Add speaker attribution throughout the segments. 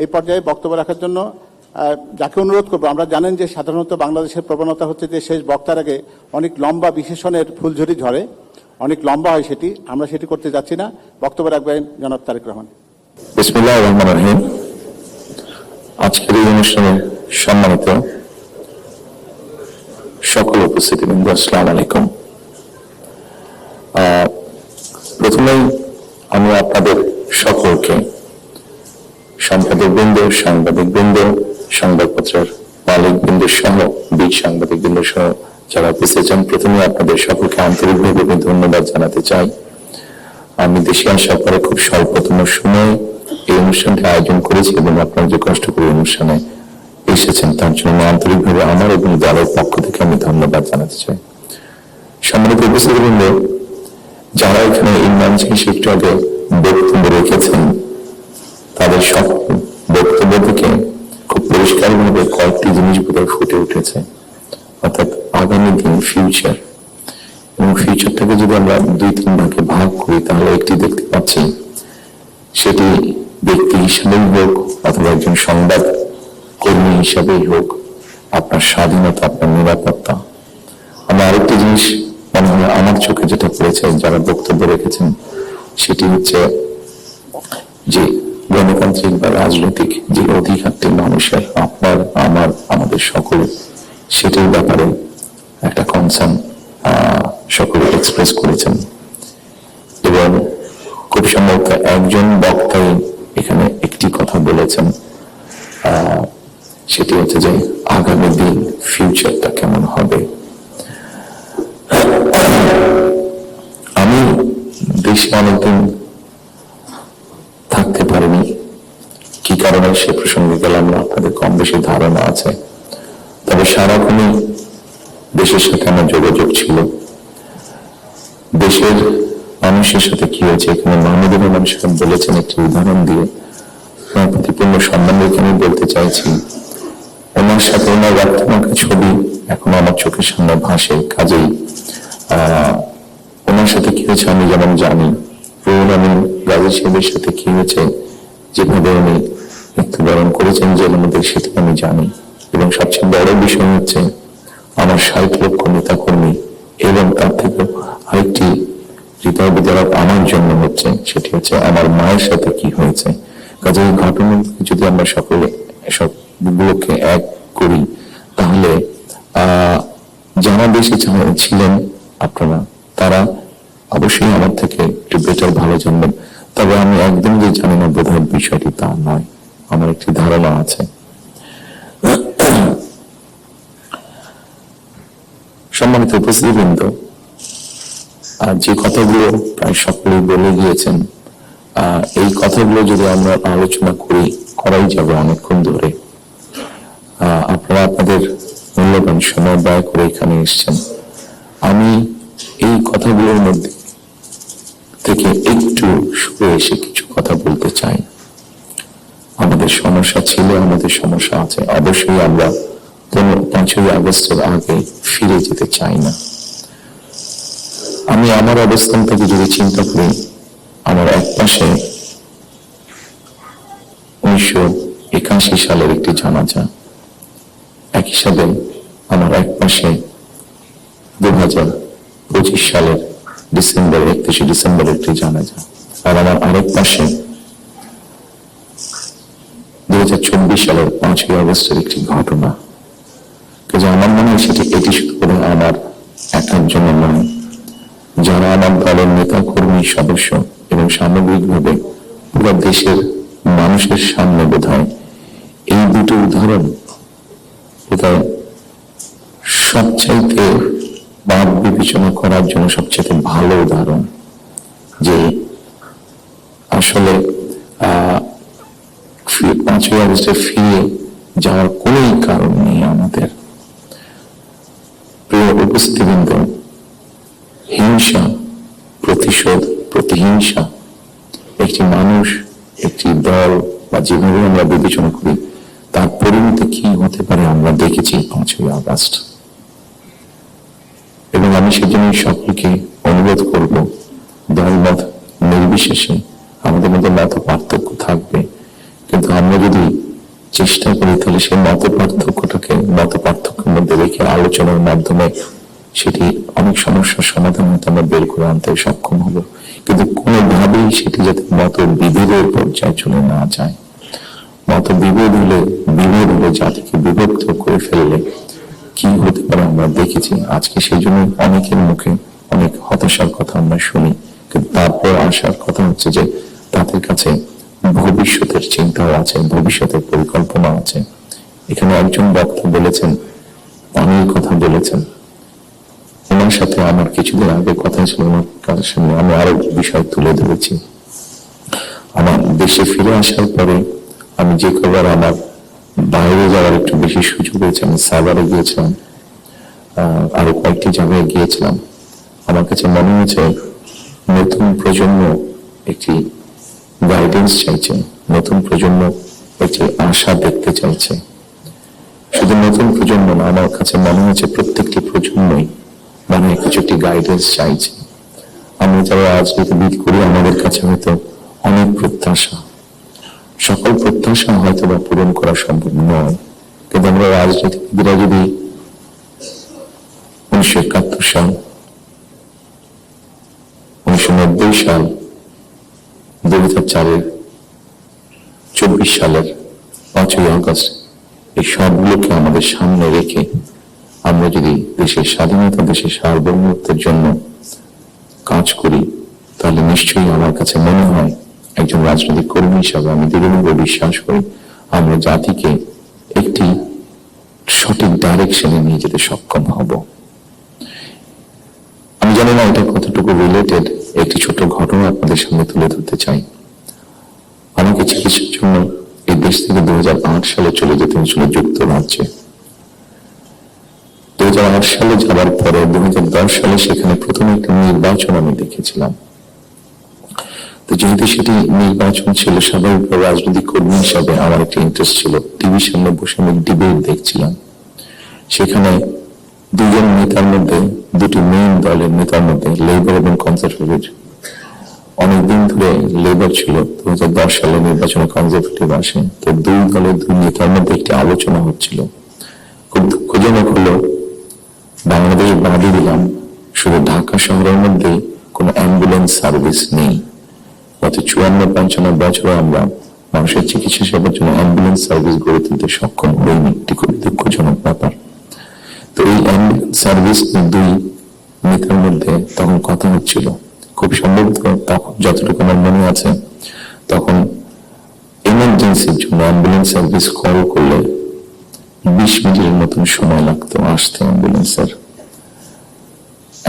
Speaker 1: এই পর্যায়ে বক্তব্য রাখার জন্য যাকে অনুরোধ করবো, আমরা জানেন যে সাধারণত বাংলাদেশের প্রবণতা হচ্ছে যে শেষ বক্তার আগে অনেক লম্বা বিশেষণের ফুলঝুরি ঝরে, অনেক লম্বা হয় সেটি, আমরা সেটি করতে যাচ্ছি না। বক্তব্য রাখবেন জনাব তারেক রহমান।
Speaker 2: বিসমিল্লাহির রহমানির রহিম। আজকের এই অনুষ্ঠানে সম্মানিত সকল উপস্থিতিবৃন্দ, আসসালামু আলাইকুম। প্রথমেই আমি আপনাদের সকলকে, সাংবাদিকবৃন্দ, সংবাদপত্রের মালিকবৃন্দ সহ বীর সাংবাদিকবৃন্দ সহ যারা উপস্থিত, প্রথমে আপনাদের সকলকে আন্তরিকভাবে ধন্যবাদ জানাতে চাই। আমি দেশে আসার পরে খুব স্বল্পতম সময়ে এই অনুষ্ঠানটি আয়োজন করেছি এবং আপনারা যে কষ্ট করে অনুষ্ঠানে এসেছেন তার জন্য আন্তরিকভাবে আমার এবং দলের পক্ষ থেকে আমি ধন্যবাদ জানাতে চাই। সম্মানিত উপস্থিতিবৃন্দ, যারা এখানে এই মঞ্চে একটু আগে বক্তব্য রেখেছেন, তাদের সব বক্তব্য থেকে খুব পরিষ্কারভাবে কয়েকটি জিনিস বোধহয় ফুটে উঠেছে, অর্থাৎ আগামী দিন, ফিউচার। এবং ফিউচারটাকে যদি আমরা 2-3 ভাগে ভাগ করি তাহলে একটি দেখতে পাচ্ছি, সেটি ব্যক্তি হিসাবেই হোক অথবা একজন সংবাদ কর্মী হিসাবেই হোক, আপনার স্বাধীনতা, আপনার নিরাপত্তা। আমি আরেকটি জিনিস মনে হয় আমার চোখে যেটা পড়েছে যারা বক্তব্য রেখেছেন, সেটি হচ্ছে যে গণতান্ত্রিক বা রাজনৈতিক যে অধিকারটি মানুষের, আপনার, আমার, আমাদের সকলের, সেটির ব্যাপারে একটা কনসার্ন সকলে এক্সপ্রেস করেছেন। এবং খুব সম্ভবত একজন বক্তাই এখানে একটি কথা বলেছেন, সেটি হচ্ছে যে আগামী দিন, ফিউচারটা কেমন হবে। আমি দেশে অনেকদিন থাকতে পারিনি, কি কারণে সে প্রসঙ্গে গেলাম না, আপনাদের কম বেশি ধারণা আছে। তবে সারাক্ষণই দেশের সাথে আমার যোগাযোগ ছিল। দেশের মানুষের সাথে কি হয়েছে, এখানে মাহমুদুর রহমান সাহেব বলেছেন একটি উদাহরণ দিয়ে, ওনার প্রতি পূর্ণ সম্মান রেখে আমি বলতে চাইছি, ওনার সাথে ওনার রক্তমাখা ছবি এখন আমার চোখের সামনে ভাসে। কাজেই ওনার সাথে কি হয়েছে আমি যেমন জানি, আমি গাজী সাহেবের সাথে কি হয়েছে, যেভাবে উনি মৃত্যুবরণ করেছেন জেলের মধ্যে, সেটা আমি জানি। এবং সবচেয়ে বড় বিষয় হচ্ছে আমার 60 লক্ষ নেতা কর্মী এবং তার থেকে আরেকটি হৃদয় বিদারক আমার জন্য হচ্ছে, সেটি হচ্ছে আমার মায়ের সাথে কি হয়েছে। কাজে এই ঘটনা যদি আমরা সকলে সবগুলোকে এক করি, তাহলে যারা দেশে ছিলেন আপনারা, তারা অবশ্যই আমার থেকে একটু বেটার ভালো জানবেন। তবে আমি একদম যে জানি না বোধহয় বিষয়টি তা নয়, আমার একটি ধারণা আছে। সম্মানিত উপস্থিতিবৃন্দ, যে কথাগুলো প্রায় সকলেই বলে গিয়েছেন, এই কথাগুলো যদি আমরা আলোচনা করাই যাবে অনেকক্ষণ ধরে। আপনারা আপনাদের মূল্যবান সময় ব্যয় করে এখানে এসেছেন। আমি এই কথাগুলোর মধ্যে থেকে একটু সরে এসে কিছু কথা বলতে চাই। আমাদের সমস্যা ছিল, আমাদের সমস্যা আছে, অবশ্যই আমরা 5ই আগস্টের আগে ফিরে যেতে চাই না। আমি আমার অবস্থান থেকে যদি চিন্তা করি, আমার এক পাশে 1981 সালের একটি জানাজা, একই সাথে আমার এক পাশে 2025 সালের 31 ডিসেম্বর একটি জানাজা, আর আমার আরেক পাশে 2024 সালের 5ই আগস্টের একটি ঘটনা। কাজে আমার মনে হয় এটি শুধু আমার একার জন্য নয়, যারা আমার দলের নেতা কর্মী সদস্য এবং সামগ্রিকভাবে পুরো দেশের মানুষের সামনে বোধহয় এই দুটো উদাহরণ বোধহয় সবচাইতে বাদ বিবেচনা করার জন্য সবচেয়ে ভালো উদাহরণ, যে আসলে 5ই আগস্টে ফিরে যাওয়ার কোন কারণ নেই আমাদের। প্রিয় উপস্থিতিবৃন্দ, হিংসা, প্রতিশোধ, প্রতিহিংসা একটি মানুষ, একটি দল বা যেভাবে আমরা বিবেচনা করি, তার পরিণতি কি হতে পারে আমরা দেখেছি 5ই আগস্ট। এবং আমি সেজন্য সকলকে অনুরোধ করব, দলমত নির্বিশেষে আমাদের মধ্যে মত পার্থক্য থাকবে, কিন্তু আমরা যদি চেষ্টা করি তাহলে সেই মত পার্থক্যের মধ্যে রেখে আলোচনার মাধ্যমে সেটি অনেক সমস্যার সমাধান হতে আমরা বের করে আনতে সক্ষম হব। কিন্তু কোনোভাবেই সেটি যাতে মত বিভেদের পর্যায়ে চলে না যায়। মত বিভেদ হলে জাতিকে বিভক্ত করে ফেললে কি হতে পারে আমরা দেখেছি। আজকে সেই জন্য অনেকের মুখে অনেক হতাশার কথা আমরা শুনি, কিন্তু তারপর আসার কথা হচ্ছে যে তাদের কাছে ভবিষ্যতের চিন্তাও আছে, ভবিষ্যতের পরিকল্পনা আছে। এখানে একজন বক্তা বলেছেন, পানির কথা বলেছেন, ওনার সাথে আমার কিছুদিন আগে কথা ছিল, ওনার কাছে আমি আরো বিষয় তুলে ধরেছি। আমার দেশে ফিরে আসার পরে আমি যে কবার আমার বাইরে যাওয়ার একটু বেশি সুযোগ হয়েছে, আমি সাভারে গিয়েছিলাম, আরো কয়েকটি জায়গায় গিয়েছিলাম। আমার কাছে মনে হয়েছে নতুন প্রজন্ম একটি গাইডেন্স চাইছে, নতুন প্রজন্ম একটি আশা দেখতে চাইছে। শুধু নতুন প্রজন্ম না, আমার কাছে মনে হচ্ছে প্রত্যেকটি প্রজন্মই মানে কিছু একটি গাইডেন্স চাইছে। আমরা যারা রাজনীতিবিদ করি আমাদের কাছে হয়তো অনেক প্রত্যাশা, সকল প্রত্যাশা হয়তো বা পূরণ করা সম্ভব নয়, কিন্তু আমরা রাজনীতিবিদরা যদি 1971 সাল, 1990 সাল, 2004 24 সালের 5ই আগস্ট এই সবগুলোকে আমাদের সামনে রেখে আমরা যদি দেশের স্বাধীনতা, দেশের সার্বভৌমত্বের জন্য কাজ করি, তাহলে নিশ্চয়ই আমার কাছে মনে হয় একজন রাজনৈতিক কর্মী হিসাবে আমি দৃঢ়ভাবে বিশ্বাস করি আমরা জাতিকে একটি সঠিক ডাইরেকশনে নিয়ে যেতে সক্ষম হব। আমি জানি না এটা কতটুকু রিলেটেড, একটি ছোট ঘটনা আপনাদের সামনে তুলে ধরতে চাই। আমাকে চিকিৎসার জন্য এই দেশ থেকে 2008 সালে চলে যেতে হয়েছিল যুক্তরাজ্যে। 2008 সালে যাওয়ার পরে 2010 সালে সেখানে প্রথম একটা নির্বাচন আমি দেখেছিলাম। তো যেহেতু সেটি নির্বাচন ছিল, স্বাভাবিক রাজনৈতিক কর্মী হিসাবে আমার একটা ইন্টারেস্ট ছিল। টিভির সামনে বসে আমি ডিবেট দেখছিলাম। সেখানে দুজন নেতার মধ্যে, দুটি মেইন দলের নেতার মধ্যে, লেবার এবং কনজারভেটিভ, অনেকদিন ধরে লেবার ছিল, 2010 সালে নির্বাচনে কনজারভেটিভ আসে। তো দুই দলের দুই নেতার মধ্যে একটি আলোচনা হচ্ছিল। খুব দুঃখজনক হলো, বাংলাদেশ বাদই দিলাম, শুধু ঢাকা শহরের মধ্যে কোনো অ্যাম্বুলেন্স সার্ভিস নেই। গত 54-55 বছরে আমরা মানুষের চিকিৎসা সেবার জন্য অ্যাম্বুলেন্স সার্ভিস গড়ে তুলতে সক্ষম হইনি। এটি খুব দুঃখজনক ব্যাপার। তো এই অ্যাম্বুলেন্স সার্ভিস দুই নেতার মধ্যে তখন কথা হচ্ছিল। খুব সম্ভবত তখন যতটুকু আমার মনে আছে, তখন এমার্জেন্সির জন্য অ্যাম্বুলেন্স সার্ভিস কল করলে 20 মিনিটের মতন সময় লাগতো আসতে অ্যাম্বুলেন্সের।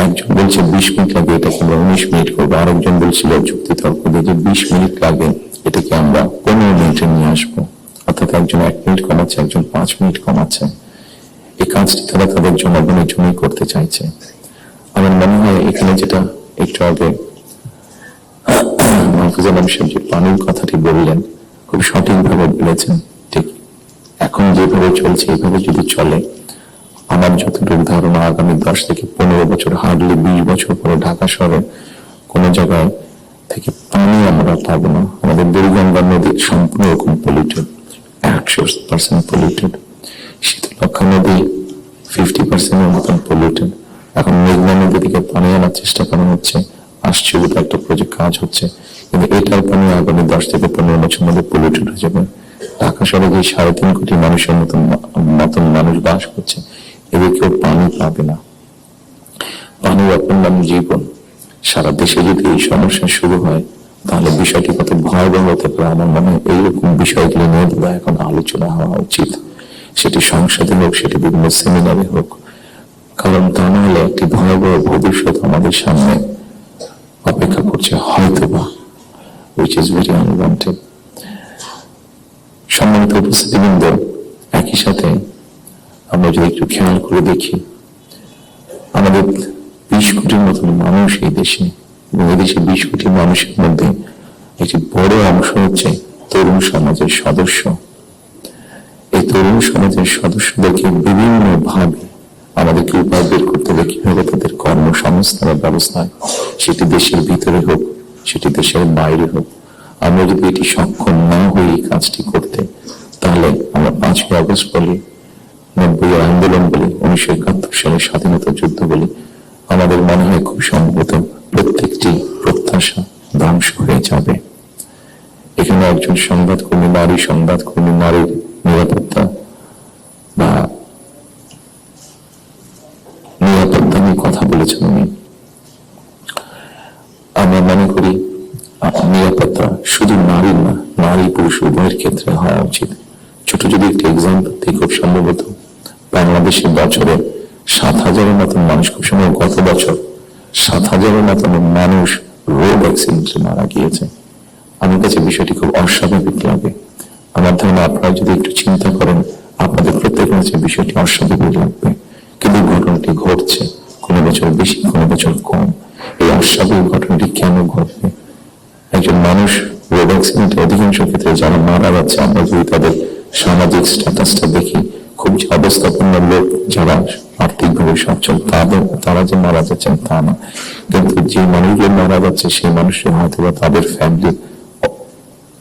Speaker 2: একজন বলছে 20 মিনিট লাগে, এটাকে আমরা 19 মিনিট করবো। আরেকজন বলছিল যুক্তিতর্ক দিয়ে যে 20 মিনিট লাগে, এটাকে আমরা 15 মিনিটে নিয়ে আসবো। অর্থাৎ একজন 1 মিনিট কমাচ্ছে, একজন 5 মিনিট কমাচ্ছে। এই কাজটি তারা তাদের জনগণের জন্যই করতে চাইছে। আমার মনে হয় এখানে যেটা একটু আগে মাহফুজুল আলম সাহেব যে পানির কথাটি বললেন, খুব সঠিকভাবে বলেছেন। ঠিক এখন যেভাবে চলছে এইভাবে যদি চলে, আমার যতটুকু ধারণা আগামী 10 থেকে 15 বছর, হার্ডলি 20 বছর পরে ঢাকা শহরে কোন জায়গায় থেকে পানি আমরা পাবো না। আমাদের বুড়িগঙ্গা নদী সম্পূর্ণ রকম পলিউটেড, 100% পলিউটেড। শীতলক্ষা নদী 50% মতন পলিউটেড। এখন মেঘনা নদী থেকে পানি আনার চেষ্টা করা হচ্ছে, আসছে একটা প্রজেক্ট কাজ হচ্ছে, কিন্তু এটার পানি আগামী 10 থেকে 15 বছর মধ্যে পলিউটেড হয়ে যাবে। ঢাকা শহরে যে 3.5 কোটি মানুষের মতন মানুষ বাস করছে, এদের কেউ পানি পাবে না। পানির অপর নাম জীবন। সারা দেশে যদি এই সমস্যা শুরু হয়, তাহলে বিষয়টি কত ভয়াবহ হতে পারে। আমার মনে হয় এইরকম বিষয়গুলো নিয়ে এখন আলোচনা হওয়া উচিত, সেটি সংসদে হোক, সেটি বিভিন্ন সেমিনারে হোক। কারণ তা না হলে একটি ভয়াবহ ভবিষ্যৎ আমাদের সামনে অপেক্ষা করছে হয়তোবা, which is very unwanted. সম্মানিত উপস্থিতিবৃন্দ, একই সাথে আমরা যদি একটু খেয়াল করে দেখি, আমাদের 20 কোটির মতন মানুষ এই দেশে, এবং এই দেশে 20 কোটি মানুষের মধ্যে একটি বড় অংশ হচ্ছে তরুণ সমাজের সদস্য। এই তরুণ সমাজের সদস্যদেরকে বিভিন্ন ভাবে আমাদেরকে উপায় বের করতে হবে কিভাবে তাদের কর্মসংস্থানের ব্যবস্থা, সেটি দেশের ভিতরে হোক, সেটি দেশের বাইরে হোক, আমরা যদি এটি সক্ষম না হই এই কাজটি করতে, তাহলে আমরা 5ই আগস্ট বলি, 90 আন্দোলন বলি, 1971 সালের স্বাধীনতা যুদ্ধ বলি, আমাদের মনে হয় খুব সম্ভবত প্রত্যেকটি প্রত্যাশা ধ্বংস হয়ে যাবে। এখানে একজন সংবাদকর্মী, নারী সংবাদকর্মী, নারীর নিরাপত্তা বা নিরাপত্তা নিয়ে কথা বলেছেন উনি। আমরা মনে করি নিরাপত্তা শুধু নারীর না, নারী পুরুষ উভয়ের ক্ষেত্রে হওয়া উচিত। ছোট যদি একটি এক্সাম্পল দিই, খুব সম্ভবত বাংলাদেশে বছরে 7,000-এর মতন মানুষ, খুব সম্ভব গত বছর 7,000-এর মতন মানুষ রোড অ্যাক্সিডেন্টে মারা গিয়েছে। আমার কাছে বিষয়টি খুব অস্বাভাবিক লাগে। আমার ধারণা আপনারা যদি একটু চিন্তা করেন, আপনাদের প্রত্যেকের কাছে বিষয়টি অস্বাভাবিক লাগবে। কিন্তু ঘটনাটি ঘটছে, কোনো বছর বেশি, কোনো বছর কম। এই অস্বাভাবিক ঘটনাটি কেন ঘটবে? একজন মানুষ রোড অ্যাক্সিডেন্টে অধিকাংশ ক্ষেত্রে যারা মারা যাচ্ছে, আমরা যদি তাদের সামাজিক স্ট্যাটাসটা দেখি, খুব যে অবস্থাপন্ন লোক, যারা আর্থিকভাবে সচ্ছল, তারা যে মারা যাচ্ছেন তা না। কিন্তু যে মানুষগুলো মারা যাচ্ছে সেই মানুষের হয়তো বা তাদের ফ্যামিলির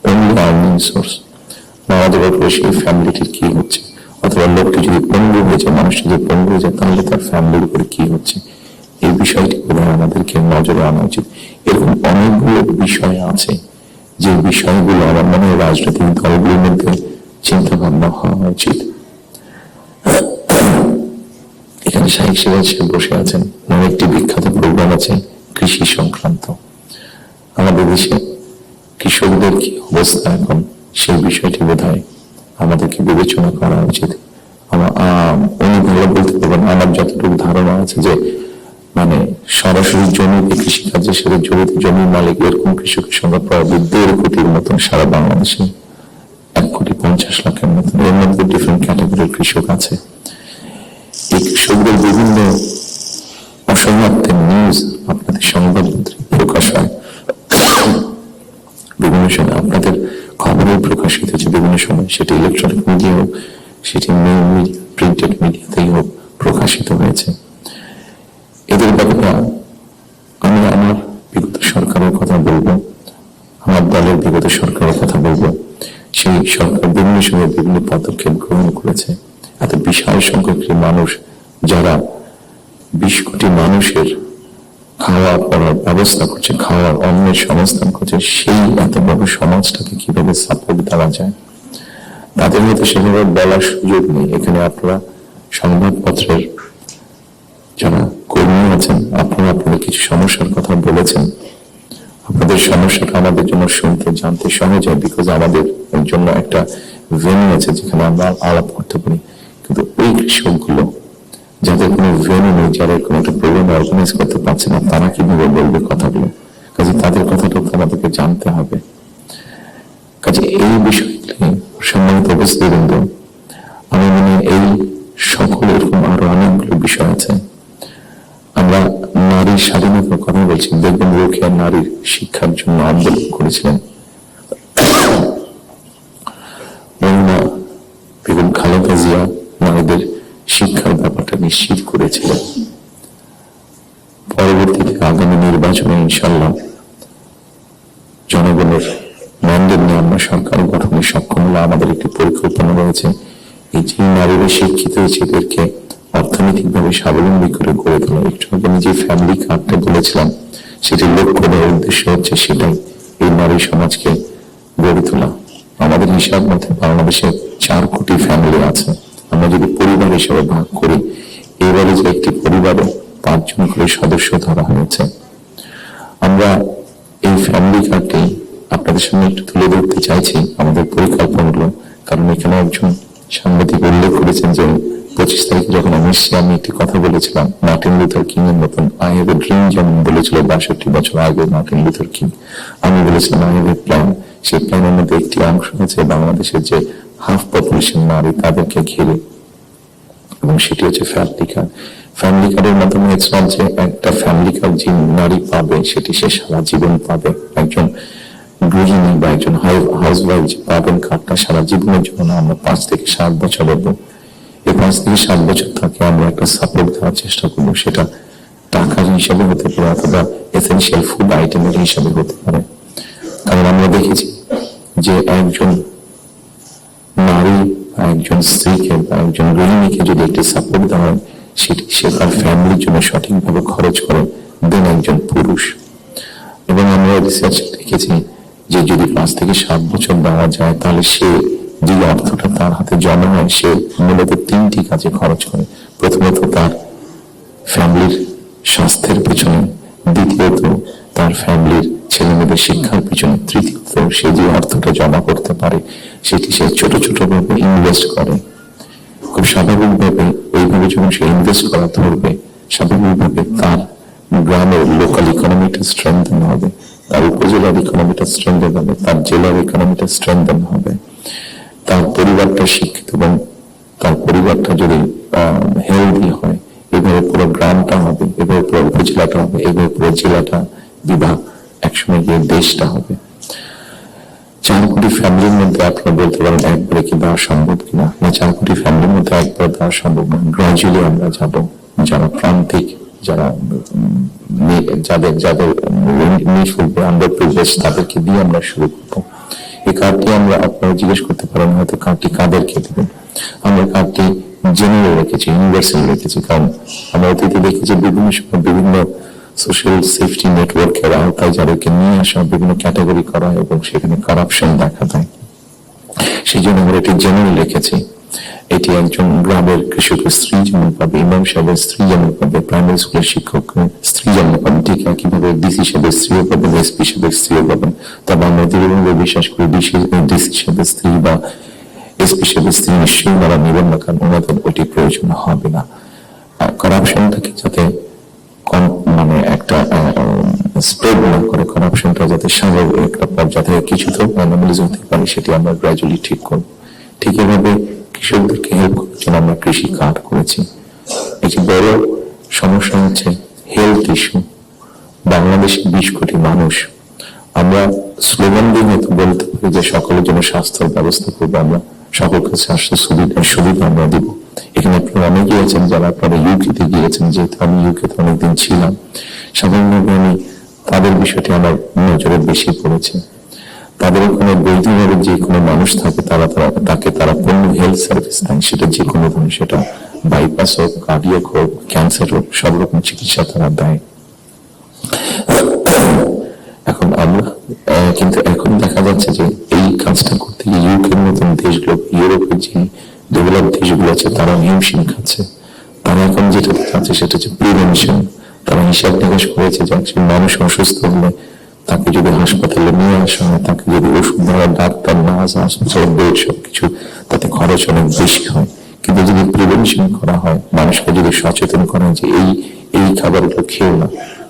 Speaker 2: অনলি আর্নিং সোর্স। মারা যাওয়ার পরে সেই ফ্যামিলিটির কি হচ্ছে, অথবা লোকটি যদি পঙ্গু হয়ে যায়, মানুষটি যদি পঙ্গু হয়ে যায়, তাহলে তার ফ্যামিলির উপরে কি হচ্ছে, এই বিষয়টি বোধহয় আমাদেরকে নজরে আনা উচিত। এরকম অনেকগুলো বিষয় আছে যে বিষয়গুলো আমার মনে হয় রাজনৈতিক দলগুলোর মধ্যে চিন্তা ভাবনা হওয়া উচিত। এখানে শাহিক সিরাজ সাহেব বসে আছেন, নামে একটি বিখ্যাত প্রোগ্রাম আছে কৃষি সংক্রান্ত। আমাদের দেশে কৃষকদের কি অবস্থা এখন, সেই বিষয়টি বোধহয় আমাদেরকে বিবেচনা করা উচিত। উনি ভালো বলতে পারবেন, আমার যতটুকু ধারণা আছে যে মানে সরাসরি জমিতে কৃষিকাজের সাথে জড়িত জমির মালিক এরকম কৃষকের সংখ্যা প্রায় 1.5 কোটির মতন সারা বাংলাদেশে, 1,50,00,000-এর মতন। এর মধ্যে ডিফারেন্ট ক্যাটাগরির কৃষক আছে। এই কৃষকদের বিভিন্ন অসহায়ত্বের নিউজ আপনাদের সংবাদপত্রে প্রকাশ হয়, বিভিন্ন সময় আপনাদের খবরে প্রকাশিত হচ্ছে, বিভিন্ন সময় সেটি ইলেকট্রনিক মিডিয়া হোক, সেটি মেইন মিডিয়া, প্রিন্টেড মিডিয়াতেই হোক, প্রকাশিত হয়েছে। এদের ব্যাপারে আমি আমার বিগত সরকারের কথা বলবো, আমার দলের বিগত সরকারের কথা বলবো। সেই সরকার বিভিন্ন সময় বিভিন্ন পদক্ষেপ গ্রহণ করেছে। এত বিশাল সংখ্যক মানুষ, যারা 20 কোটি মানুষের খাওয়া পড়ার ব্যবস্থা করছে, খাওয়ার অন্যের সংস্থান করছে, সেই এত বড় সমাজটাকে কিভাবে সাপোর্ট দেওয়া যায়, তাদের মধ্যে সেভাবে বলার সুযোগ নেই। এখানে আপনারা সংবাদপত্রের যারা কর্মী আছেন, আপনারা আপনাদের কিছু সমস্যার কথা বলেছেন। আপনাদের সমস্যাটা আমাদের জন্য শুনতে জানতে সহজ হয়, বিকজ আমাদের জন্য একটা ভেন্যু আছে যেখানে আমরা আলাপ করতে পারি। কিন্তু ওই কৃষকগুলো যাদের কোনো ভেন্যু নেই, যারা কোনো একটা প্রোগ্রাম অর্গানাইজ করতে পারছে না, তারা কিভাবে বলবে কথাগুলো? কাজে তাদের কথাটাও আমাদেরকে জানতে হবে। কাজে এই বিষয়গুলি সম্মানিত উপস্থিতবৃন্দ, আমি মনে এই সকল এরকম আরো অনেকগুলো বিষয় আছে। আমরা নারীর স্বাধীনতার কথা বলছি, দেখবেন রোকেয়া নারীর শিক্ষার জন্য আন্দোলন করেছিলেন। বেগম খালেদা জিয়া নারীদের শিক্ষার ব্যাপারটা নিশ্চিত করেছিলেন। পরবর্তীতে আগামী নির্বাচনে ইনশাল্লাহ জনগণের ম্যান্ডেট নিয়ে আমরা সরকার গঠনে সক্ষম হলে আমাদের একটি পরিকল্পনা রয়েছে। এই যে নারীরা শিক্ষিত হয়েছে, এদেরকে অর্থনৈতিকভাবে স্বাবলম্বী করে গড়ে তোলা। একটু আগে আমি যে ফ্যামিলি কার্ডটা বলেছিলাম, সেটি লক্ষ্য দেওয়ার উদ্দেশ্য হচ্ছে সেটাই, এই নারী সমাজকে গড়ে তোলা। আমাদের হিসাব মতে বাংলাদেশে 4 কোটি ফ্যামিলি আছে। আমরা যদি পরিবার হিসেবে ভাগ করি, এবারে যে একটি পরিবারে 5 জন করে সদস্য ধরা হয়েছে। আমরা এই ফ্যামিলি কার্ডটি আপনাদের সামনে একটু তুলে ধরতে চাইছি, আমাদের পরিকল্পনাগুলো। কারণ এখানে একজন সাংবাদিক উল্লেখ করেছেন যে 25 তারিখে যখন আমি একটি কথা বলেছিলাম, মার্টিন লুথার কিং এর মতন আই হ্যাভ এ ড্রিম, যেমন বলেছিল 62 বছর আগে মার্টিন লুথার কিং। আমি বলেছিলাম আই হ্যাভ এ প্ল্যান। সেই প্ল্যানের মধ্যে একটি অংশ হচ্ছে বাংলাদেশের যে হাফ পপুলেশন নারী, তাদেরকে ঘিরে, এবং সেটি হচ্ছে ফ্যামিলি কার্ড। ফ্যামিলি কার্ডের মাধ্যমে যে একটা ফ্যামিলি কার্ড যে নারী পাবে, সেটি সে সারা জীবন পাবে। একজন গৃহিণী বা একজন হাউস ওয়াইফ যে পাবেন কার্ডটা সারা জীবনের জন্য, আমরা 5 থেকে 7 বছর দেবো। এই 5 থেকে 7 বছর তাকে আমরা একটা সাপোর্ট দেওয়ার চেষ্টা করবো। সেটা টাকার হিসাবে হতে পারে, অথবা এসেনশিয়াল ফুড আইটেমের হিসাবে হতে পারে। কারণ আমরা দেখেছি যে একজন নারী বা একজন স্ত্রীকে বা একজন গৃহিণীকে যদি একটি সাপোর্ট দেওয়া হয়, সেটি সে তার ফ্যামিলির জন্য সঠিকভাবে খরচ করে দেন একজন পুরুষ। এবং আমরা রিসার্চ দেখেছি যে যদি 5 থেকে 7 বছর দেওয়া যায়, তাহলে সে যে অর্থটা তার হাতে জমা হয়, সে মূলত 3টি কাজে খরচ করে। প্রথমত তার ফ্যামিলির স্বাস্থ্যের পিছনে, দ্বিতীয়ত তার ফ্যামিলির ছেলে মেয়েদের শিক্ষার পিছনে, তৃতীয়ত সে যে অর্থটা জমা করতে পারে সেটি সে ছোট ছোট ভাবে ইনভেস্ট করে। খুব স্বাভাবিকভাবে এইভাবে যখন সে ইনভেস্ট করা ধরবে, স্বাভাবিকভাবে তার গ্রামের লোকাল ইকোনমিটা স্ট্রেংথেন হবে, তার উপজেলার ইকোনমিটা স্ট্রেংথেন হবে, তার জেলার ইকোনমিটা স্ট্রেংথেন হবে। তার পরিবারটা শিক্ষিত এবং তার পরিবারটা যদি হেলদি হয়, এভাবে পুরো গ্রামটা হবে, এভাবে পুরো উপজেলাটা হবে, এভাবে পুরো জেলাটা, বিভাগ, একসময় গিয়ে দেশটা হবে। 4 কোটি ফ্যামিলির মধ্যে আপনারা বলতে পারেন একবারে কি দেওয়া সম্ভব কিনা? না, 4 কোটি ফ্যামিলির মধ্যে একবারে দেওয়া সম্ভব না। গ্রাজুয়ালি আমরা যাব, যারা প্রান্তিক, যারা যাদের যাদের আন্ডার প্রিভিলেজ, তাদেরকে দিয়ে আমরা শুরু করবো। এই কার্ডটি আমরা, আপনারা জিজ্ঞেস করতে পারেন হয়তো কার্ডটি কাদেরকে দেবেন। আমরা কার্ডটি জেনারেল রেখেছি, ইউনিভার্সাল রেখেছি, কারণ আমরা অতীতে দেখেছি বিভিন্ন সময় বিভিন্ন সোশ্যাল সেফটি নেটওয়ার্কের আওতায় যাদেরকে নিয়ে আসা, বিভিন্ন ক্যাটাগরি করা হয় এবং সেখানে কারাপশন দেখা দেয়। সেই জন্য আমরা এটি জেনারেল রেখেছি। এটি একজন গ্রামের কৃষকের স্ত্রী যেমন পাবে, ইমাম সাহেবের স্ত্রী যেমন পাবে, প্রাইমারি স্কুলের শিক্ষক স্ত্রী যেমন পাবেন, ঠিক একইভাবে ডিসি সাহেবের স্ত্রীও পাবেন, এসপি সাহেবের স্ত্রীও পাবেন। তবে আমরা দৃঢ়ভাবে বিশ্বাস করি ডিসি সাহেবের স্ত্রী বা এসপি সাহেবের স্ত্রী নিশ্চয়ই ওনারা নেবেন না, কারণ ওনাদের ওটি প্রয়োজন হবে না। কারাপশনটাকে যাতে মানে একটা স্প্রেড না করে, কারাপশনটা যাতে স্বাভাবিক একটা পর্যায়ে থেকে কিছুতেও অ্যানোমালিজ হতে পারে, সেটি আমরা গ্র্যাজুয়ালি ঠিক করব। ঠিক এভাবে কৃষকদেরকে হেল্প করার জন্য আমরা কৃষি কার্ড করেছি। একটি বড় সমস্যা হচ্ছে হেলথ ইস্যু। বাংলাদেশে 20 কোটি মানুষ। আমরা স্লোগান দিয়ে হয়তো বলতে পারি যে সকলের জন্য স্বাস্থ্য ব্যবস্থা করবো, আমরা সকলকে স্বাস্থ্য সুবিধা আমরা দিব। এখানে আপনারা অনেকেই আছেন যারা আপনারা ইউকেতে গিয়েছেন, যেহেতু আমি ইউকেতে অনেকদিন ছিলাম, সাধারণভাবে আমি তাদের বিষয়টি আমার নজরে বেশি পড়েছে। তাদের ওখানে বৈধভাবে যে কোনো মানুষ থাকে, তাকে তারা পূর্ণ হেলথ সার্ভিস দেয়, সেটা যে কোনো ধরনের, সেটা বাইপাস হোক, কার্ডিয়াক হোক, ক্যান্সার হোক, সব রকম চিকিৎসা তারা দেয়। এখন আমরা কিন্তু এখন দেখা যাচ্ছে যে এই কাজটা করতে গিয়ে ইউকের মতন দেশগুলো, ইউরোপের যে ডেভেলপ দেশগুলো আছে, তারা হিমশিম খাচ্ছে। তারা এখন যেটা চাচ্ছে সেটা হচ্ছে প্রিভেনশন। তারা হিসাব নিকাশ করেছে যে একজন মানুষ অসুস্থ হলে তাকে যদি হাসপাতালে নিয়ে আসা হয়, তাকে যদি ওষুধ দেওয়া, ডাক্তার, নার্স, হাসপাতাল, বেড সবকিছু, তাতে খরচ অনেক বেশি হয়। কিন্তু যদি প্রিভেনশন করা হয়, মানুষকে যদি সচেতন করা হয় যে এই খাবারগুলো খেও না,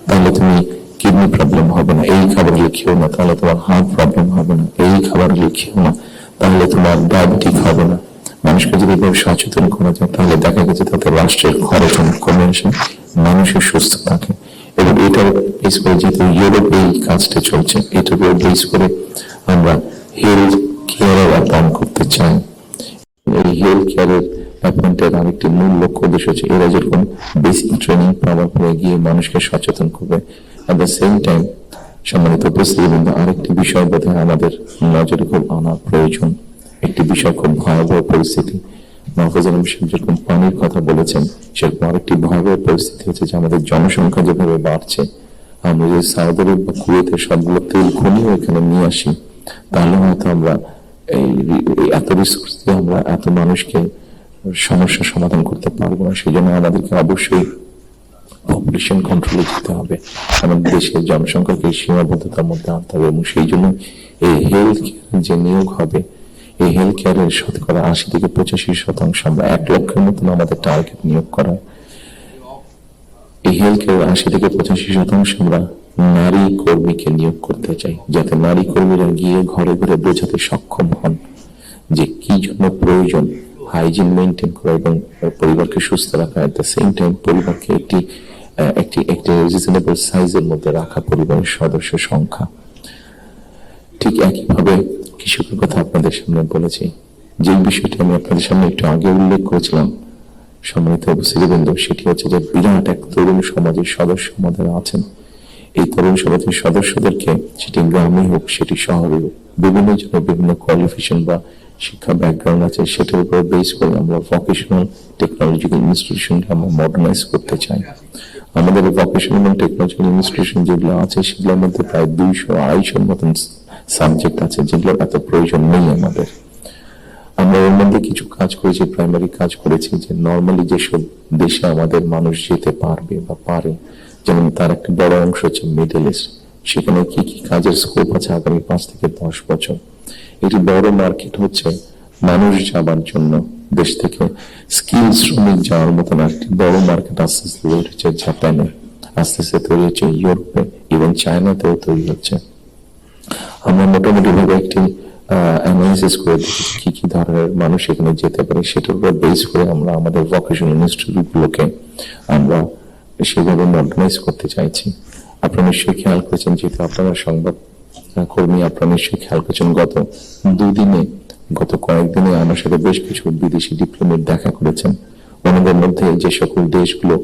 Speaker 2: তাহলে তুমি কিডনি প্রবলেম হবে না, এই খাবারগুলো খেও না তাহলে তোমার হার্ট প্রবলেম হবে না, এই খাবারগুলো খেও না তাহলে তোমার ডায়াবেটিক হবে না। মানুষকে যদি সচেতন করা যায়, তাহলে দেখা গেছে তাতে রাষ্ট্রের খরচ অনেক কমে আসে, মানুষের সুস্থ থাকে। এবং এটার বেস করে, যেহেতু ইউরোপে এই কাজটা চলছে, এটাকে বেস করে আমরা হেলথ কেয়ারের অ্যাপয়েন্ট করতে চাই। এই হেলথ কেয়ারের অ্যাপয়েন্টের আরেকটি মূল লক্ষ্য উদ্দেশ্য হচ্ছে এরা যেরকম বেসিক ট্রেনিং পাওয়ার পরে গিয়ে মানুষকে সচেতন করবে, অ্যাট দ্য সেম টাইম সম্মানিত উপস্থিতি, কিন্তু আরেকটি বিষয় বোধহয় আমাদের নজরে খুব আনা প্রয়োজন। একটি বিষয় খুব ভয়াবহ পরিস্থিতি, মাহফুজ আলম সাহেব যেরকম পানির কথা বলেছেন, সেরকম আরেকটি ভয়াবহ পরিস্থিতি হচ্ছে যে আমাদের জনসংখ্যা যেভাবে বাড়ছে, আমরা যদি সৌদি আরব বা কুয়েতে সবগুলো তেল খনিও এখানে নিয়ে আসি, তাহলে হয়তো আমরা এই এত রিসোর্স দিয়ে আমরা এত মানুষকে সমস্যার সমাধান করতে পারবো না। সেই জন্য আমাদেরকে অবশ্যই পপুলেশন কন্ট্রোলে যেতে হবে, আমাদের দেশের জনসংখ্যাকে সীমাবদ্ধতার মধ্যে আনতে হবে। এবং সেই জন্য এই হেলথ কেয়ার যে নিয়োগ হবে, এই হেলথ কেয়ারের 80 থেকে 85% আমরা 1 লক্ষের মতন আমাদের টার্গেট নিয়োগ করা। এই হেলথ কেয়ার 80 থেকে 85% আমরা নারী কর্মীকে নিয়োগ করতে চাই, যাতে নারী কর্মীরা গিয়ে ঘরে ঘরে বোঝাতে সক্ষম হন যে কি জন্য প্রয়োজন হাইজিন মেনটেন করা এবং পরিবারকে সুস্থ রাখা, এট দ্য সেম টাইম পরিবারকে একটি রিজনেবল সাইজের মধ্যে রাখা, পরিবারের সদস্য সংখ্যা। ঠিক একইভাবে কৃষকের কথা আপনাদের সামনে বলেছি, যে বিষয়টি আমি আপনাদের সামনে একটু আগে উল্লেখ করেছিলাম সম্মানিত উপস্থিতিবৃন্দ, সেটি হচ্ছে যে বিরাট এক তরুণ সমাজের সদস্য আমাদের আছেন। এই তরুণ সমাজের সদস্যদেরকে, সেটি গ্রামে হোক সেটি শহরে হোক, বিভিন্ন জনের বিভিন্ন কোয়ালিফিকেশন বা শিক্ষা ব্যাকগ্রাউন্ড আছে, সেটার উপর বেস করে আমরা ভোকেশনাল টেকনোলজিক্যাল ইনস্টিটিউশনকে আমরা মডার্নাইজ করতে চাই। আমাদের ভোকেশনাল এবং টেকনোলজিক্যাল ইনস্টিটিউশন যেগুলো আছে সেগুলোর মধ্যে প্রায় 200-250 মতন সাবজেক্ট আছে যেগুলোর এত প্রয়োজন নেই আমাদের। আমরা এর মধ্যে কিছু কাজ করেছি, প্রাইমারি কাজ করেছি, যে নর্মালি যেসব দেশে আমাদের মানুষ যেতে পারবে বা পারে, যেমন তার একটা বড় অংশ হচ্ছে মিডল ইস্ট, সেখানে কি কি কাজের স্কোপ আছে আগামী 5 থেকে 10 বছর। এটি বড় মার্কেট হচ্ছে মানুষ যাবার জন্য, দেশ থেকে স্কিল শ্রমিক যাওয়ার মতন একটি বড় মার্কেট আস্তে আস্তে তৈরি হচ্ছে জাপানে, আস্তে আস্তে তৈরি হচ্ছে ইউরোপে, ইভেন চায়নাতেও তৈরি হচ্ছে। আমরা মোটামুটি ভাবে একটি অ্যানালাইসিস করে দেখেছি কি কি ধরনের মানুষ এখানে যেতে পারে, সেটার উপর বেস করে আমরা আমাদের ভোকেশনাল ইনস্টিটিউটগুলোকে আমরা সেভাবে মডার্নাইজ করতে চাইছি। আপনারা নিশ্চয়ই খেয়াল করেছেন, যেহেতু আপনারা সংবাদ কর্মী, আপনারা নিশ্চয়ই খেয়াল করেছেন গত কয়েকদিনে আমার সাথে বেশ কিছু বিদেশি ডিপ্লোমেট দেখা করেছেন। ওনাদের মধ্যে যে সকল দেশগুলো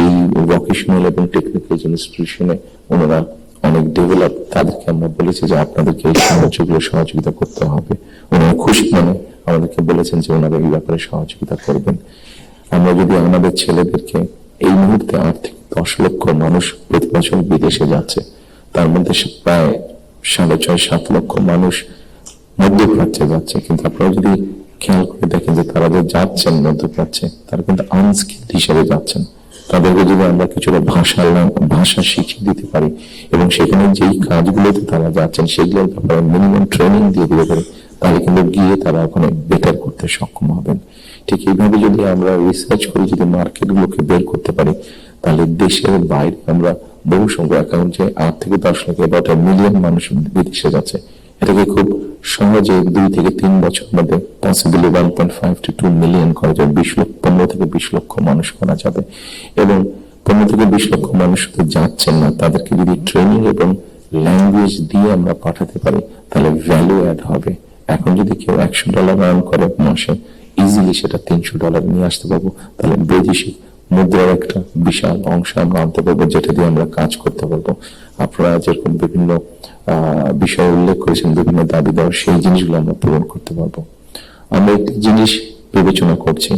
Speaker 2: এই ভোকেশনাল এবং টেকনিক্যাল ইনস্টিটিউশনে ওনারা অনেক ডেভেলপ, তাদেরকে আমরা বলেছি যে আপনাদেরকে এই সাহায্যগুলো সহযোগিতা করতে হবে। ওনারা খুশি মনে আমাদেরকে বলেছেন যে ওনারা এই ব্যাপারে সহযোগিতা করবেন। আমরা যদি আমাদের ছেলেদেরকে, এই মুহূর্তে আর্থিক 10 লক্ষ মানুষ প্রতি বছর বিদেশে যাচ্ছে, তার মধ্যে প্রায় 6.5-7 লক্ষ মানুষ মধ্যপ্রাচ্যে যাচ্ছে, কিন্তু আপনারা যদি খেয়াল করে দেখেন যে তারা যে যাচ্ছেন মধ্যপ্রাচ্যে, তারা কিন্তু আনস্কিল্ড হিসেবে যাচ্ছেন। তাদেরকে যদি আমরা কিছুটা ভাষা শিখিয়ে দিতে পারি এবং সেখানে যেই কাজগুলোতে তারা যাচ্ছেন সেগুলোর ব্যাপারে মিনিমাম ট্রেনিং দিয়ে দিতে পারি, তাহলে কিন্তু গিয়ে তারা ওখানে বেটার করতে সক্ষম হবেন। ঠিক এইভাবে যদি আমরা রিসার্চ করে যদি মার্কেটগুলোকে বের করতে পারি, তাহলে দেশের বাইরে আমরা বহু সংখ্যক, এখন যে 8 থেকে 10 লাখ বা 1 মিলিয়ন মানুষ বিদেশে যাচ্ছে, এটাকে খুব সহজে 2 থেকে 3 বছর মধ্যে পসিবলি 1.5 to 2 মিলিয়ন করা যাবে। 15 থেকে 20 লক্ষ মানুষ করা যাবে। এবং 15 থেকে 20 লক্ষ মানুষ শুধু যাচ্ছেন না, তাদেরকে যদি ট্রেনিং এবং ল্যাঙ্গুয়েজ দিয়ে আমরা পাঠাতে পারি, তাহলে ভ্যালু অ্যাড হবে। এখন যদি কেউ $100 আর্ন করে মাসে, ইজিলি সেটা $300 নিয়ে আসতে পারবো, তাহলে বৈদেশিক মুদ্রার একটা বিশাল অংশ আমরা আনতে পারবো, যেটা দিয়ে আমরা কাজ করতে পারবো। আপনারা যেরকম বিভিন্ন বিষয় উল্লেখ করেছেন, বিভিন্ন দাবি দেওয়া, সেই জিনিসগুলো আমরা পূরণ করতে পারবো। আমরা একটি জিনিস বিবেচনা করছি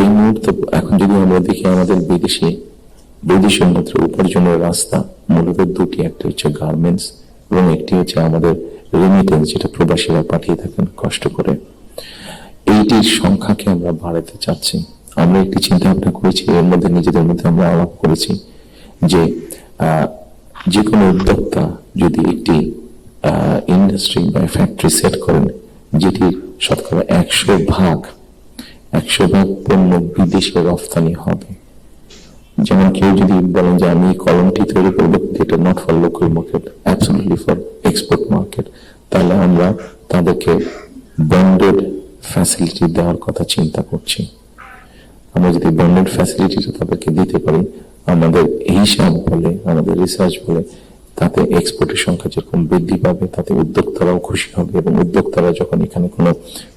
Speaker 2: এই মুহূর্তে, এখন যদি আমরা দেখি আমাদের বৈদেশিক মুদ্রা উপার্জনের রাস্তা মূলত 2টি, একটা হচ্ছে গার্মেন্টস এবং একটি হচ্ছে আমাদের রেমিটেন্স, যেটা প্রবাসীরা পাঠিয়ে থাকেন কষ্ট করে। এইটির সংখ্যাকে আমরা বাড়াতে চাচ্ছি। আমরা একটি চিন্তা ভাবনা করেছি, এর মধ্যে নিজেদের মধ্যে আমরা আলাপ করেছি যে যে কোনো উদ্যোক্তা যদি একটি ইন্ডাস্ট্রি বা ফ্যাক্টরি সেট করেন, যেটির শতকরা 100 ভাগ পণ্য বিদেশে রফতানি হবে। যেমন কেউ যদি বলেন যে আমি কলমটি তৈরি করবো, যেটা not for local market, absolutely for export market, তাহলে আমরা তাদেরকে বন্ডেড ফ্যাসিলিটি দেওয়ার কথা চিন্তা করছি। আমরা যদি বন্ডেড ফ্যাসিলিটিটা তাদেরকে দিতে পারি, আমাদের হিসাব বলে, আমাদের রিসার্চ বলে, তাতে এক্সপোর্টের সংখ্যা যেরকম বৃদ্ধি পাবে, তাতে উদ্যোক্তারাও খুশি হবে এবং উদ্যোক্তারা যখন এখানে কোনো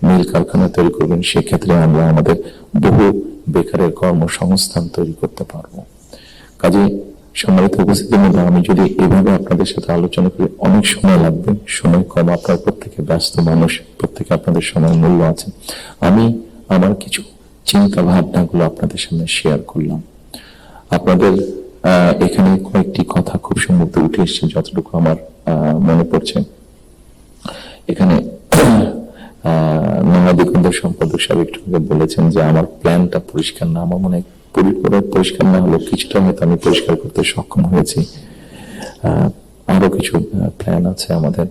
Speaker 2: মিল কারখানা তৈরি করবেন, সেক্ষেত্রে আমরা আমাদের বহু বেকারের কর্মসংস্থান তৈরি করতে পারবো। কাজে সম্মানিত উপস্থিতির মধ্যে আমি যদি এভাবে আপনাদের সাথে আলোচনা করি, অনেক সময় লাগবে, সময় কম, আপনার প্রত্যেকে ব্যস্ত মানুষ, প্রত্যেকে আপনাদের সময় মূল্য আছে। আমি আমার কিছু চিন্তা ভাবনাগুলো আপনাদের সামনে শেয়ার করলাম। আপনাদের এখানে কয়েকটি কথা খুব সম্ভবত উঠে এসছে, যতটুকু আমার মনে পড়ছে। এখানে মহাদিগন্ত সম্পাদক সাহেব একটু বলেছেন যে আমার প্ল্যানটা পরিষ্কার না। আমার মনে হয় পরিপূর্ণ পরিষ্কার না হলেও কিছুটা হয়তো আমি পরিষ্কার করতে সক্ষম হয়েছি। আরো কিছু প্ল্যান আছে আমাদের,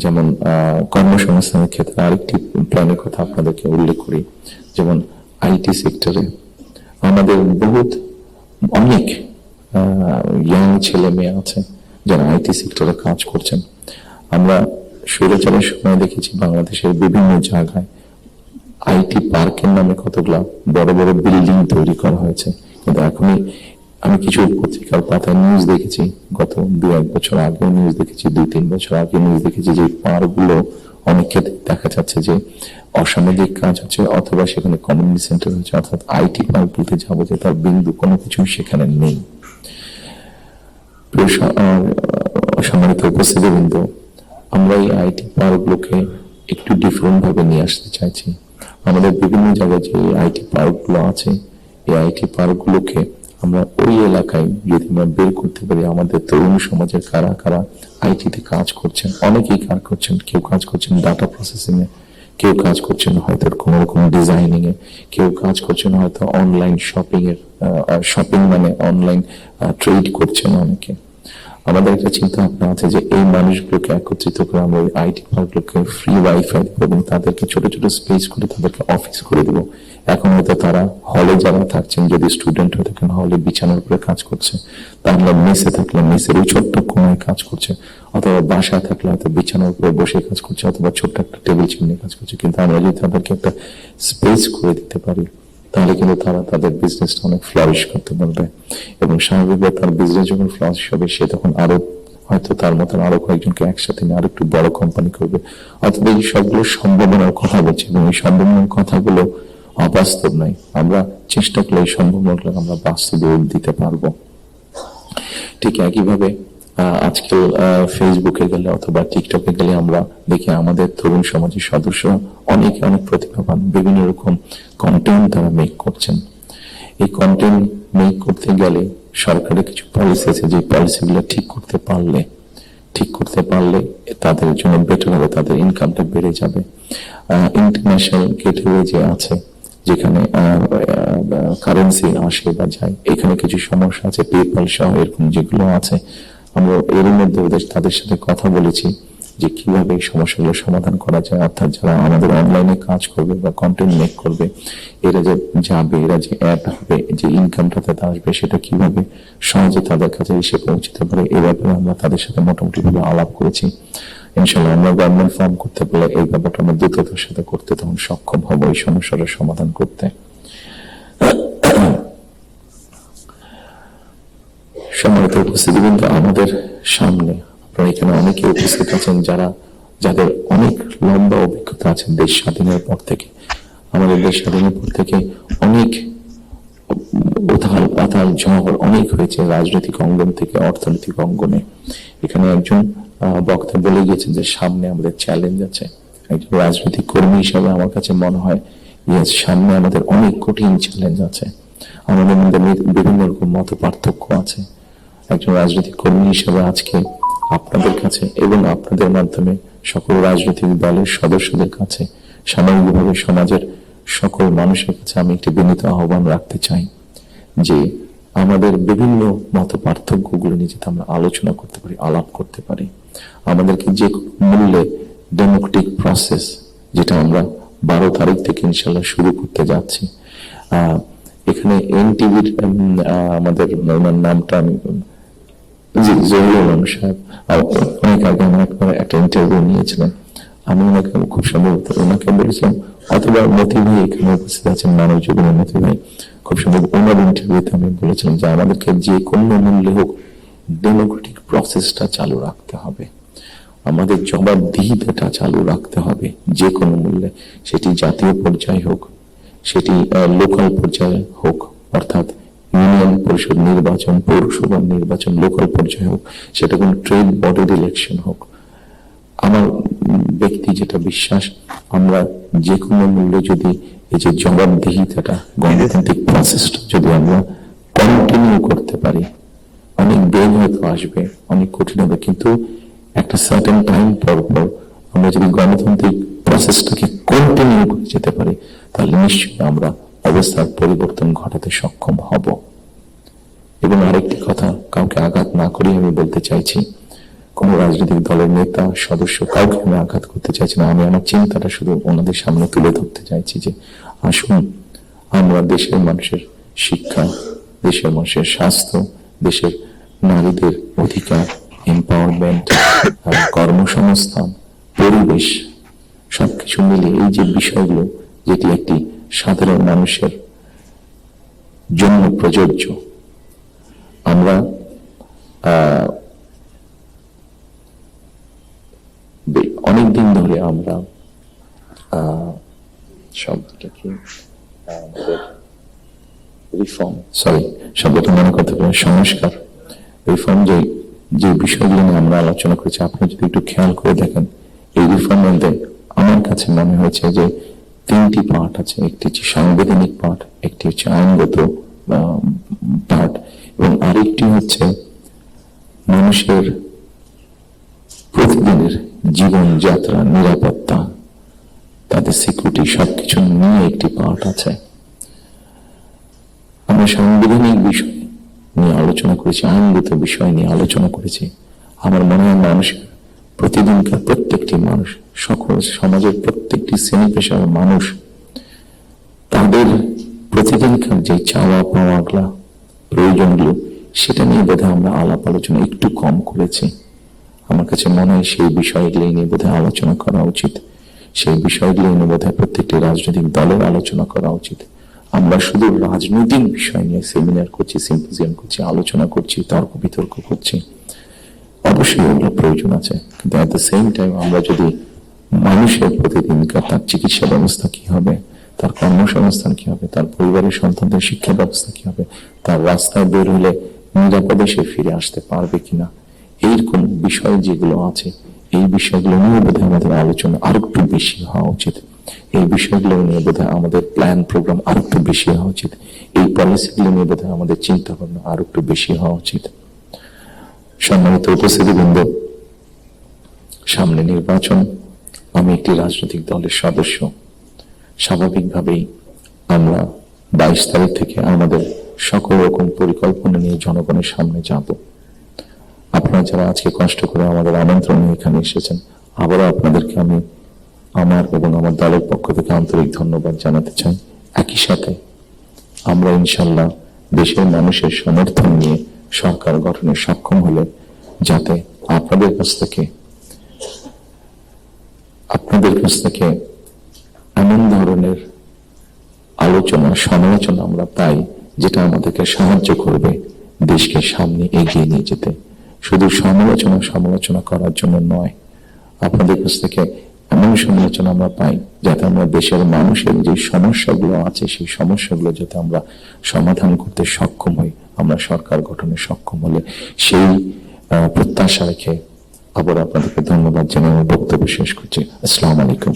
Speaker 2: যেমন কর্মসংস্থানের ক্ষেত্রে আরেকটি প্ল্যানের কথা আপনাদেরকে উল্লেখ করি। যেমন আইটি সেক্টরে আমাদের অনেক ইয়াং ছেলে মেয়ে আছে যারা আইটি সেক্টরে কাজ করছেন। আমরা স্বৈরাচারের সময় দেখেছি বাংলাদেশের বিভিন্ন জায়গায় আইটি পার্কের নামে কতগুলা বড় বড় বিল্ডিং তৈরি করা হয়েছে, কিন্তু এখনই আমি কিছু পত্রিকার পাতায় নিউজ দেখেছি, গত 2-1 বছর আগে নিউজ দেখেছি, 2-3 বছর আগে নিউজ দেখেছি, যে পার্কগুলো অনেক ক্ষেত্রে দেখা যাচ্ছে যে অসামাজিক কাজ হচ্ছে, অথবা সেখানে কমিউনিটি সেন্টার হচ্ছে, অর্থাৎ আইটি পার্ক বলতে যাবো যে তার বিন্দু কোনো কিছু সেখানে নেই। সম্মানিত উপস্থিতিবৃন্দ, আমরা এই আইটি পার্কগুলোকে একটু ডিফারেন্ট ভাবে নিয়ে আসতে চাইছি। আমাদের বিভিন্ন জায়গায় যে আইটি পার্কগুলো আছে, এই আইটি পার্কগুলোকে আমরা ওই এলাকায় যদি আমরা বের করতে পারি, আমাদের তরুণ সমাজের কারা কারা আইটিতে কাজ করছেন, অনেকেই কাজ করছেন। কেউ কাজ করছেন ডাটা প্রসেসিং এ, কেউ কাজ করছেন হয়তো কোন রকম ডিজাইনিং এ, কেউ কাজ করছেন হয়তো অনলাইন শপিং এর, শপিং মানে অনলাইন ট্রেড করছেন অনেকে। আমাদের একটা চিন্তা ভাবনা আছে যে এই মানুষগুলোকে একত্রিত করে আমরা ওই আইটি পার্কগুলোকে ফ্রি ওয়াইফাই দেবো এবং তাদেরকে ছোট ছোট স্পেস করে তাদেরকে অফিস করে দেবো। এখন হয়তো তারা হলে যারা থাকছেন, যদি স্টুডেন্ট হয়ে থাকেন হলে বিছানার উপরে কাজ করছে, তাহলে মেসে থাকলে মেসের ওই ছোট্ট কোণায় কাজ করছে, অথবা বাসায় থাকলে হয়তো বিছানার উপরে বসে কাজ করছে, অথবা ছোট্ট একটা টেবিল চেয়ার নিয়ে কাজ করছে। কিন্তু আমরা যদি তাদেরকে একটা স্পেস করে দিতে পারি, তাহলে কিন্তু তারা তাদের বিজনেসটা অনেক ফ্লারিশ করতে পারবে এবং স্বাভাবিকভাবে তার বিজনেস যখন ফ্লারিশ হবে, সে তখন আরো হয়তো তার মতন আরো কয়েকজনকে একসাথে নিয়ে আরো একটু বড় কোম্পানি করবে। অথবা এই সবগুলো সম্ভাবনার কথা বলছি এবং এই সম্ভাবনার কথাগুলো অবাস্তব নয়। আমরা চেষ্টা করলে এই সম্ভাবনাগুলো আমরা বাস্তবে রূপ দিতে পারবো। ঠিক একইভাবে আজকাল ফেসবুকে গেলে অথবা টিকটকে গেলে আমরা দেখি আমাদের তরুণ সমাজের সদস্য অনেকে অনেক প্রতিভাবান, বিভিন্ন রকম কন্টেন্ট তারা মেক করছেন। এই কন্টেন্ট মেক করতে গেলে সরকারের কিছু পলিসি আছে, যে পলিসিগুলো ঠিক করতে পারলে তাদের জন্য বেটার হবে, তাদের ইনকামটা বেড়ে যাবে। ইন্টারন্যাশনাল গেটওয়ে যে আছে, যেখানে কারেন্সি আসে বা যায়, এখানে কিছু সমস্যা আছে, পেপাল সহ এরকম যেগুলো আছে, আমরা এর মধ্যে তাদের সাথে কথা বলেছি যে কিভাবে এই সমস্যাগুলো সমাধান করা যায়। অর্থাৎ যারা আমাদের অনলাইনে কাজ করবে বা কন্টেন্ট মেক করবে, এরা যে যাবে, এরা যে অ্যাড হবে, যে ইনকামটা তাদের আসবে, সেটা কিভাবে সহজে তাদের কাছে এসে পৌঁছতে পারে, এ ব্যাপারে আমরা তাদের সাথে মোটামুটি ভাবে আলাপ করেছি। ইনশাল্লাহ আমরা গভর্নমেন্ট ফর্ম করতে পারলে এই ব্যাপারটা আমরা দ্রুততার সাথে করতে তখন সক্ষম হবো এই সমস্যাটার সমাধান করতে। সম্মানিত উপস্থিতিবৃন্দ, আমাদের সামনে আপনারা এখানে অনেকে উপস্থিত আছেন যাদের অনেক লম্বা অভিজ্ঞতা আছে দেশ স্বাধীনের পর থেকে। আমাদের দেশ স্বাধীনের পর থেকে অনেক উথাল পাতাল ঝড় অনেক হয়েছে, রাজনৈতিক অঙ্গন থেকে অর্থনৈতিক অঙ্গনে। এখানে একজন বক্তা বলে গিয়েছেন যে সামনে আমাদের চ্যালেঞ্জ আছে। একজন রাজনৈতিক কর্মী হিসাবে আমার কাছে মনে হয় সামনে আমাদের অনেক কঠিন চ্যালেঞ্জ আছে, আমাদের মধ্যে বিভিন্ন রকম মত পার্থক্য আছে। একজন রাজনৈতিক কর্মী হিসেবে আজকে আপনাদের কাছে এবং আপনাদের মাধ্যমে সকল রাজনৈতিক দলের সদস্যদের কাছে, সামগ্রিকভাবে সমাজের সকল মানুষের কাছে আমি একটি বিনীত আহ্বান রাখতে চাই যে আমাদের বিভিন্ন মত পার্থক্যগুলো নিয়ে যাতে আমরা আলোচনা করতে পারি, আলাপ করতে পারি। আমাদেরকে যে মূল্যে ডেমোক্রেটিক প্রসেস, যেটা আমরা 12 তারিখ থেকে ইনশাল্লাহ শুরু করতে যাচ্ছি। এখানে এনটিভির আমাদের নামটা আমি জহিরুল সাহেব অনেক আগে আমার একটা ইন্টারভিউ নিয়েছিলেন, আমি ওনাকে খুব সম্ভবত ওনাকে বলেছিলাম, অথবা মতি ভাই এখানে উপস্থিত আছেন, মানব জীবনের মতি ভাই, খুব সম্ভব ওনার ইন্টারভিউতে আমি বলেছিলাম যে আমাদেরকে যে কোনো মূল্যে হোক ডেমোক্রেটিক প্রসেসটা চালু রাখতে হবে, আমাদের জবাবদিহিতাটা চালু রাখতে হবে যে কোনো মূল্যে। সেটি জাতীয় পর্যায়ে হোক, সেটি লোকাল পর্যায়ে হোক, অর্থাৎ ইউনিয়ন পরিষদ নির্বাচন, পৌরসভা নির্বাচন, লোকাল পর্যায়ে হোক, সেটা কোন ট্রেড বডির ইলেকশন হোক। আমার ব্যক্তি যেটা বিশ্বাস, আমরা যে কোনো মূল্যে যদি এই যে জবাবদিহিতাটা, গণতান্ত্রিক প্রসেসটা যদি আমরা কন্টিনিউ করতে পারি, অনেক বেগ হয়তো আসবে, অনেক কঠিন হবে, কিন্তু একটা সার্টেন টাইম পর আমরা যদি গণতান্ত্রিক প্রসেসটাকে কন্টিনিউ করে যেতে পারি, তাহলে নিশ্চয়ই আমরা অবস্থার পরিবর্তন ঘটাতে সক্ষম হব। এবং আরেকটি কথা, কাউকে আঘাত না করে আমি বলতে চাইছি, কোন রাজনৈতিক দলের নেতা সদস্য কাউকে আমি আঘাত করতে চাইছি না। আমি আমার চিন্তাটা শুধু ওনাদের সামনে তুলে ধরতে চাইছি যে আসুন আমরা দেশের মানুষের শিক্ষা, দেশের মানুষের স্বাস্থ্য, দেশের নারীদের অধিকার, এম্পাওয়ারমেন্ট, কর্মসংস্থান, পরিবেশ, সবকিছু মিলে এই যে বিষয়গুলো, যেটি একটি সাধারণ মানুষের জন্য প্রযোজ্য, আমরা অনেকদিন ধরে আমরা শব্দটা কি রিফর্ম, শব্দটা মনে করতে পারি সংস্কার, রিফর্ম যে যে বিষয়গুলো নিয়ে আমরা আলোচনা করেছি, আপনি যদি একটু খেয়াল করে দেখেন, এই রিফর্মের মধ্যে আমার কাছে মনে হয়েছে যে 3টি পার্ট আছে। একটি হচ্ছে সাংবিধানিক পার্ট, একটি হচ্ছে আইনগত পার্ট, এবং আরেকটি হচ্ছে মানুষের প্রতিদিনের জীবনযাত্রা, নিরাপত্তা, তাদের সিকিউরিটি, সবকিছু নিয়ে একটি পার্ট আছে। আমরা সাংবিধানিক বিষয় নিয়ে আলোচনা করেছি, আইনগত বিষয় নিয়ে আলোচনা করেছি। আমার মনে হয় মানুষের প্রতিদিনকার প্রত্যেকটি মানুষ, সকল সমাজের প্রত্যেকটি শ্রেণী পেশার মানুষ, তাদের প্রতিদিনকার যে চাওয়া পাওয়াগুলা, প্রয়োজনগুলো, সেটা নিয়ে বোধহয় আমরা আলাপ আলোচনা একটু কম করেছি। আমার কাছে মনে হয় সেই বিষয়গুলি নিয়ে বোধহয় আলোচনা করা উচিত। সেই বিষয়গুলি নিয়ে বোধহয় প্রত্যেকটি রাজনৈতিক দলের আলোচনা করা উচিত। আমরা শুধু রাজনৈতিক বিষয় নিয়ে সেমিনার করছি, সিম্পোজিয়াম করছি, আলোচনা করছি, তর্ক বিতর্ক করছি, অবশ্যই ওগুলো প্রয়োজন আছে, কিন্তু এট দ্য সেম টাইম আমরা যদি মানুষের প্রতিদিনকার তার চিকিৎসা ব্যবস্থা কি হবে, তার কর্মসংস্থান কি হবে, তার পরিবারের সন্তানদের শিক্ষা ব্যবস্থা কি হবে, তার রাস্তায় বের হলে নিরাপদে সে ফিরে আসতে পারবে কিনা, এইরকম বিষয় যেগুলো আছে, এই বিষয়গুলো নিয়ে বোধহয় আমাদের আলোচনা আরো একটু বেশি হওয়া উচিত। এই বিষয়গুলো নিয়ে বোধহয় আমাদের প্ল্যান প্রোগ্রাম আরো একটু বেশি হওয়া উচিত। এই পলিসিগুলো নিয়ে বোধহয় আমাদের চিন্তা ভাবনা আরো একটু বেশি হওয়া উচিত। সম্মানিত উপস্থিতিবৃন্দ, সামনে নির্বাচন। আমি একটি রাজনৈতিক দলের সদস্য। স্বাভাবিকভাবেই আমরা 22 তারিখ থেকে আমাদের সকল রকম পরিকল্পনা নিয়ে জনগণের সামনে যাব। আপনারা যারা আজকে কষ্ট করে আমাদের আমন্ত্রণে এখানে এসেছেন, আবারও আপনাদেরকে আমি আমার এবং আমার দলের পক্ষ থেকে আন্তরিক ধন্যবাদ জানাতে চাই। একই সাথে আমরা ইনশাল্লাহ দেশের মানুষের সমর্থন নিয়ে সরকার গঠনে সক্ষম হলে যাতে আপনাদের কাছ থেকে এমন ধরনের আলোচনা, সমালোচনা আমরা পাই যেটা আমাদেরকে সাহায্য করবে দেশকে সামনে এগিয়ে নিয়ে যেতে। শুধু সমালোচনা করার জন্য নয়, আপনাদের কাছ থেকে এমন সমালোচনা আমরা পাই যাতে আমরা দেশের মানুষের যে সমস্যাগুলো আছে, সেই সমস্যাগুলো যাতে আমরা সমাধান করতে সক্ষম হই, আমরা সরকার গঠনে সক্ষম হলে, সেই প্রত্যাশা রেখে আবার আপনাদেরকে ধন্যবাদ জানিয়ে বক্তব্য শেষ করছি। আসসালামু আলাইকুম।